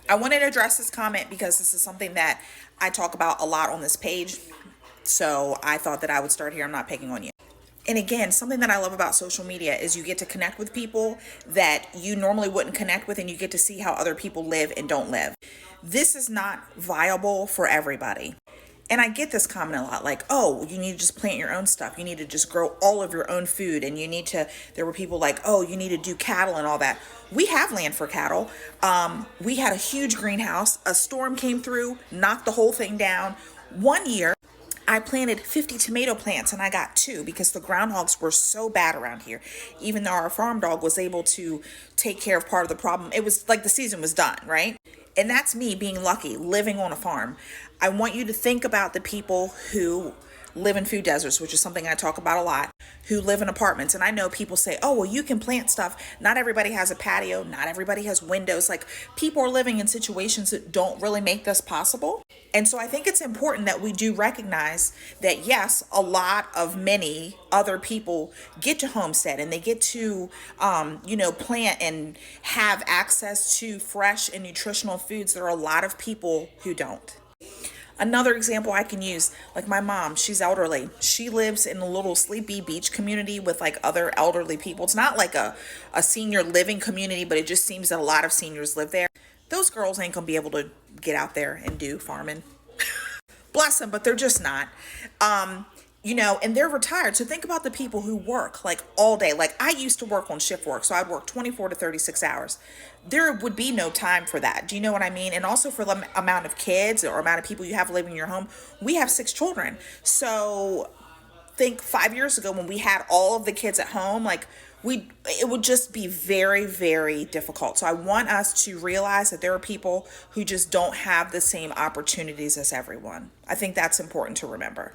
I wanted to address this comment because this is something that I talk about a lot on this page. So I thought that I would start here. I'm not picking on you. And again, something that I love about social media is you get to connect with people that you normally wouldn't connect with, and you get to see how other people live and don't live. This is not viable for everybody. And I get this comment a lot, like, oh, you need to just plant your own stuff. You need to just grow all of your own food. And you need to, there were people like, oh, you need to do cattle and all that. We have land for cattle. We had a huge greenhouse. A storm came through, knocked the whole thing down. One year, I planted 50 tomato plants and I got two because the groundhogs were so bad around here. Even though our farm dog was able to take care of part of the problem, it was like the season was done, right? And that's me being lucky, living on a farm. I want you to think about the people who live in food deserts, which is something I talk about a lot, who live in apartments. And I know people say, oh, well, you can plant stuff. Not everybody has a patio. Not everybody has windows. Like, people are living in situations that don't really make this possible. And so I think it's important that we do recognize that, yes, a lot of many other people get to homestead and they get to, plant and have access to fresh and nutritional foods. There are a lot of people who don't. Another example I can use, like my mom, she's elderly. She lives in a little sleepy beach community with like other elderly people. It's not like a senior living community, but it just seems that a lot of seniors live there. Those girls ain't gonna be able to get out there and do farming. Bless them, but they're just not. And they're retired. So think about the people who work like all day. Like, I used to work on shift work, so I'd work 24 to 36 hours. There would be no time for that. Do you know what I mean? And also for the amount of kids or amount of people you have living in your home. We have 6 children. So think 5 years ago when we had all of the kids at home, like, it would just be very, very difficult. So I want us to realize that there are people who just don't have the same opportunities as everyone. I think that's important to remember.